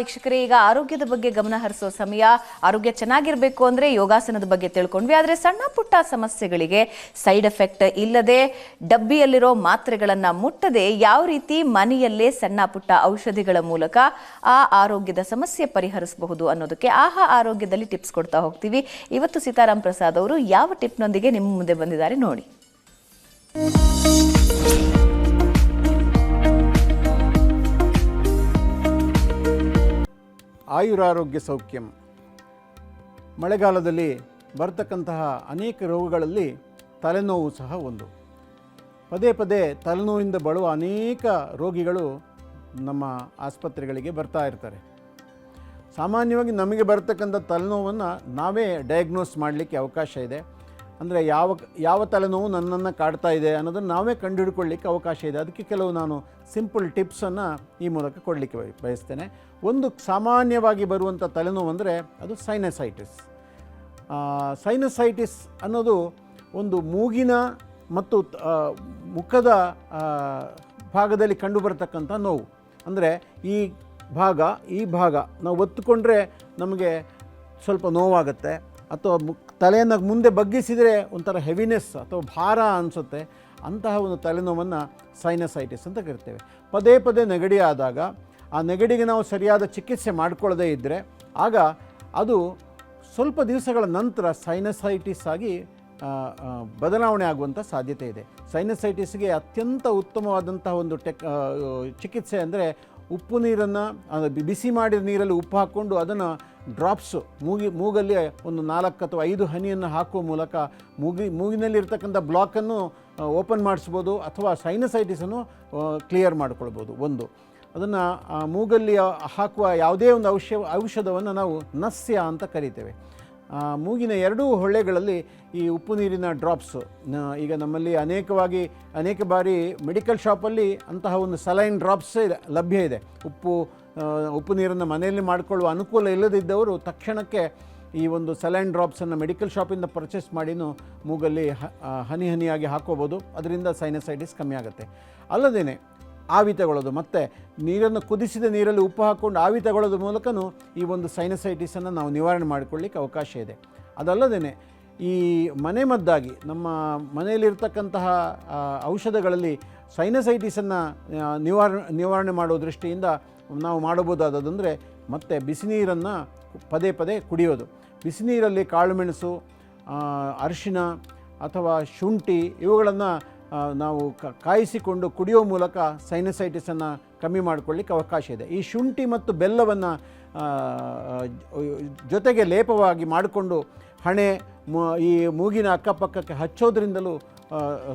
ವೀಕ್ಷಕರೇ, ಈಗ ಆರೋಗ್ಯದ ಬಗ್ಗೆ ಗಮನ ಹರಿಸೋ ಸಮಯ. ಆರೋಗ್ಯ ಚೆನ್ನಾಗಿರಬೇಕು ಅಂದ್ರೆ ಯೋಗಾಸನದ ಬಗ್ಗೆ ತಿಳ್ಕೊಂಡ್ವಿ. ಆದ್ರೆ ಸಣ್ಣ ಪುಟ್ಟ ಸಮಸ್ಯೆಗಳಿಗೆ ಸೈಡ್ ಎಫೆಕ್ಟ್ ಇಲ್ಲದೆ ಡಬ್ಬಿಯಲ್ಲಿರೋ ಮಾತ್ರೆಗಳನ್ನ ಮುಟ್ಟದೆ ಯಾವ ರೀತಿ ಮನೆಯಲ್ಲೇ ಸಣ್ಣ ಪುಟ್ಟ ಔಷಧಿಗಳ ಮೂಲಕ ಆ ಆರೋಗ್ಯದ ಸಮಸ್ಯೆ ಪರಿಹರಿಸಬಹುದು ಅನ್ನೋದಕ್ಕೆ ಆಹಾ ಆರೋಗ್ಯದಲ್ಲಿ ಟಿಪ್ಸ್ ಕೊಡ್ತಾ ಹೋಗ್ತೀವಿ. ಇವತ್ತು ಸೀತಾರಾಮ್ ಪ್ರಸಾದ್ ಅವರು ಯಾವ ಟಿಪ್ನೊಂದಿಗೆ ನಿಮ್ಮ ಮುಂದೆ ಬಂದಿದ್ದಾರೆ ನೋಡಿ. ಆಯುರಾರೋಗ್ಯ ಸೌಖ್ಯಂ. ಮಳೆಗಾಲದಲ್ಲಿ ಬರ್ತಕ್ಕಂತಹ ಅನೇಕ ರೋಗಗಳಲ್ಲಿ ತಲೆನೋವು ಸಹ ಒಂದು. ಪದೇ ಪದೇ ತಲೆನೋವಿಂದ ಬರುವ ಅನೇಕ ರೋಗಿಗಳು ನಮ್ಮ ಆಸ್ಪತ್ರೆಗಳಿಗೆ ಬರ್ತಾ ಇರ್ತಾರೆ. ಸಾಮಾನ್ಯವಾಗಿ ನಮಗೆ ಬರ್ತಕ್ಕಂಥ ತಲೆನೋವನ್ನು ನಾವೇ ಡಯಾಗ್ನೋಸ್ ಮಾಡಲಿಕ್ಕೆ ಅವಕಾಶ ಇದೆ. ಅಂದರೆ ಯಾವ ತಲೆನೋವು ನನ್ನನ್ನು ಕಾಡ್ತಾ ಇದೆ ಅನ್ನೋದನ್ನು ನಾವೇ ಕಂಡುಹಿಡ್ಕೊಳ್ಳಿಕ್ಕೆ ಅವಕಾಶ ಇದೆ. ಅದಕ್ಕೆ ಕೆಲವು ನಾನು ಸಿಂಪಲ್ ಟಿಪ್ಸನ್ನು ಈ ಮೂಲಕ ಕೊಡಲಿಕ್ಕೆ ಬಯಸ್ತೇನೆ. ಒಂದು ಸಾಮಾನ್ಯವಾಗಿ ಬರುವಂಥ ತಲೆನೋವು ಅಂದರೆ ಅದು ಸೈನಸೈಟಿಸ್. ಸೈನಸೈಟಿಸ್ ಅನ್ನೋದು ಒಂದು ಮೂಗಿನ ಮತ್ತು ಮುಖದ ಭಾಗದಲ್ಲಿ ಕಂಡುಬರತಕ್ಕಂಥ ನೋವು. ಅಂದರೆ ಈ ಭಾಗ ನಾವು ಒತ್ತುಕೊಂಡ್ರೆ ನಮಗೆ ಸ್ವಲ್ಪ ನೋವಾಗುತ್ತೆ, ಅಥವಾ ತಲೆಯನ್ನು ಮುಂದೆ ಬಗ್ಗಿಸಿದರೆ ಒಂಥರ ಹೆವಿನೆಸ್ ಅಥವಾ ಭಾರ ಅನಿಸುತ್ತೆ. ಅಂತಹ ಒಂದು ತಲೆನೋವನ್ನು ಸೈನಸೈಟಿಸ್ ಅಂತ ಕರಿತೇವೆ. ಪದೇ ಪದೇ ನೆಗಡಿ ಆದಾಗ ಆ ನೆಗಡಿಗೆ ನಾವು ಸರಿಯಾದ ಚಿಕಿತ್ಸೆ ಮಾಡಿಕೊಳ್ಳದೇ ಇದ್ದರೆ ಆಗ ಅದು ಸ್ವಲ್ಪ ದಿವಸಗಳ ನಂತರ ಸೈನಸೈಟಿಸ್ ಆಗಿ ಬದಲಾವಣೆ ಆಗುವಂಥ ಸಾಧ್ಯತೆ ಇದೆ. ಸೈನಸೈಟಿಸ್ಗೆ ಅತ್ಯಂತ ಉತ್ತಮವಾದಂತಹ ಒಂದು ಚಿಕಿತ್ಸೆ ಅಂದರೆ ಉಪ್ಪು ನೀರನ್ನು ಬಿಸಿ ಮಾಡಿದ ನೀರಲ್ಲಿ ಉಪ್ಪು ಹಾಕ್ಕೊಂಡು ಅದನ್ನು ಡ್ರಾಪ್ಸು ಮೂಗಲ್ಲಿ ಒಂದು 4 ಅಥವಾ 5 ಹನಿಯನ್ನು ಹಾಕುವ ಮೂಲಕ ಮೂಗಿನಲ್ಲಿರ್ತಕ್ಕಂಥ ಬ್ಲಾಕನ್ನು ಓಪನ್ ಮಾಡಿಸ್ಬೋದು, ಅಥವಾ ಸೈನಸೈಟಿಸನ್ನು ಕ್ಲಿಯರ್ ಮಾಡ್ಕೊಳ್ಬೋದು. ಒಂದು ಅದನ್ನು ಮೂಗಲ್ಲಿ ಹಾಕುವ ಯಾವುದೇ ಒಂದು ಔಷಧವನ್ನು ನಾವು ನಸ್ಯ ಅಂತ ಕರಿತೇವೆ. ಮೂಗಿನ ಎರಡೂ ಹೊಳ್ಳೆಗಳಲ್ಲಿ ಈ ಉಪ್ಪು ನೀರಿನ ಡ್ರಾಪ್ಸು ಈಗ ನಮ್ಮಲ್ಲಿ ಅನೇಕ ಬಾರಿ ಮೆಡಿಕಲ್ ಶಾಪಲ್ಲಿ ಅಂತಹ ಒಂದು ಸಲೈನ್ ಡ್ರಾಪ್ಸೇ ಲಭ್ಯ ಇದೆ. ಉಪ್ಪು ನೀರನ್ನು ಮನೆಯಲ್ಲಿ ಮಾಡಿಕೊಳ್ಳುವ ಅನುಕೂಲ ಇಲ್ಲದಿದ್ದವರು ತಕ್ಷಣಕ್ಕೆ ಈ ಒಂದು ಸಲೈನ್ ಡ್ರಾಪ್ಸನ್ನು ಮೆಡಿಕಲ್ ಶಾಪಿಂದ ಪರ್ಚೇಸ್ ಮಾಡಿನೂ ಮೂಗಲ್ಲಿ ಹನಿಯಾಗಿ ಹಾಕೋಬೋದು. ಅದರಿಂದ ಸೈನಸೈಟಿಸ್ ಕಮ್ಮಿ ಆಗುತ್ತೆ. ಅಲ್ಲದೇ ಆವಿ ತಗೊಳ್ಳೋದು, ಮತ್ತು ಕುದಿಸಿದ ನೀರಲ್ಲಿ ಉಪ್ಪು ಹಾಕ್ಕೊಂಡು ಆವಿ ತಗೊಳ್ಳೋದ್ರ ಮೂಲಕನೂ ಈ ಒಂದು ಸೈನಸೈಟಿಸನ್ನು ನಾವು ನಿವಾರಣೆ ಮಾಡಿಕೊಳ್ಳಿಕ್ಕೆ ಅವಕಾಶ ಇದೆ. ಅದಲ್ಲದೇ ಈ ಮನೆಮದ್ದಾಗಿ ನಮ್ಮ ಮನೆಯಲ್ಲಿರ್ತಕ್ಕಂತಹ ಔಷಧಗಳಲ್ಲಿ ಸೈನಸೈಟಿಸನ್ನು ನಿವಾರಣೆ ಮಾಡೋ ದೃಷ್ಟಿಯಿಂದ ನಾವು ಮಾಡಬಹುದಾದಂದರೆ ಮತ್ತೆ ಬಿಸಿ ನೀರನ್ನು ಪದೇ ಪದೇ ಕುಡಿಯೋದು. ಬಿಸಿ ನೀರಲ್ಲಿ ಕಾಳುಮೆಣಸು, ಅರಿಶಿನ ಅಥವಾ ಶುಂಠಿ ಇವುಗಳನ್ನು ನಾವು ಕಾಯಿಸಿಕೊಂಡು ಕುಡಿಯೋ ಮೂಲಕ ಸೈನಸೈಟಿಸನ್ನು ಕಮ್ಮಿ ಮಾಡಿಕೊಳ್ಳಿಕ್ಕೆ ಅವಕಾಶ ಇದೆ. ಈ ಶುಂಠಿ ಮತ್ತು ಬೆಲ್ಲವನ್ನು ಜೊತೆಗೆ ಲೇಪವಾಗಿ ಮಾಡಿಕೊಂಡು ಈ ಮೂಗಿನ ಅಕ್ಕಪಕ್ಕಕ್ಕೆ ಹಚ್ಚೋದ್ರಿಂದಲೂ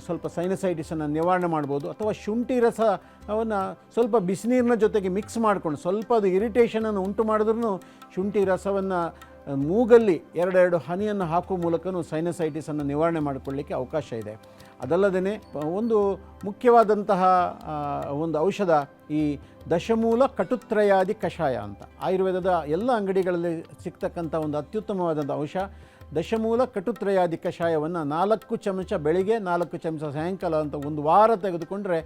ಸ್ವಲ್ಪ ಸೈನಸೈಟಿಸನ್ನು ನಿವಾರಣೆ ಮಾಡ್ಬೋದು. ಅಥವಾ ಶುಂಠಿ ರಸವನ್ನು ಸ್ವಲ್ಪ ಬಿಸಿನೀರಿನ ಜೊತೆಗೆ ಮಿಕ್ಸ್ ಮಾಡಿಕೊಂಡು ಸ್ವಲ್ಪ ಅದು ಇರಿಟೇಷನನ್ನು ಉಂಟು ಮಾಡಿದ್ರೂ ಶುಂಠಿ ರಸವನ್ನು ಮೂಗಲ್ಲಿ 2 ಹನಿಯನ್ನು ಹಾಕುವ ಮೂಲಕನೂ ಸೈನಸೈಟಿಸನ್ನು ನಿವಾರಣೆ ಮಾಡಿಕೊಳ್ಳಿಕ್ಕೆ ಅವಕಾಶ ಇದೆ. ಅದಲ್ಲದೇ ಒಂದು ಮುಖ್ಯವಾದಂತಹ ಒಂದು ಔಷಧ ಈ ದಶಮೂಲ ಕಟುತ್ರಯಾದಿ ಕಷಾಯ ಅಂತ. ಆಯುರ್ವೇದದ ಎಲ್ಲ ಅಂಗಡಿಗಳಲ್ಲಿ ಸಿಗ್ತಕ್ಕಂಥ ಒಂದು ಅತ್ಯುತ್ತಮವಾದಂಥ ಔಷಧ ದಶಮೂಲ ಕಟುತ್ರಯಾದಿ ಕಷಾಯವನ್ನು 4 ಚಮಚ ಬೆಳಿಗ್ಗೆ 4 ಚಮಚ ಸಾಯಂಕಾಲ ಅಂತ 1 ವಾರ ತೆಗೆದುಕೊಂಡ್ರೆ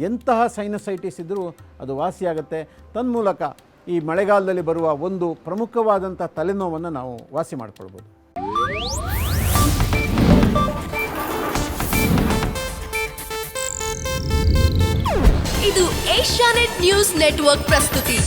ಎಂತಹ ಸೈನಸೈಟಿಸ್ ಇದ್ದರೂ ಅದು ವಾಸಿಯಾಗುತ್ತೆ. ತನ್ಮೂಲಕ ಈ ಮಳೆಗಾಲದಲ್ಲಿ ಬರುವ ಒಂದು ಪ್ರಮುಖವಾದಂಥ ತಲೆನೋವನ್ನು ನಾವು ವಾಸಿ ಮಾಡಿಕೊಳ್ಬೋದು. ಇದು ಏಷ್ಯಾನೆಟ್ ನ್ಯೂಸ್ ನೆಟ್ವರ್ಕ್ ಪ್ರಸ್ತುತಿ.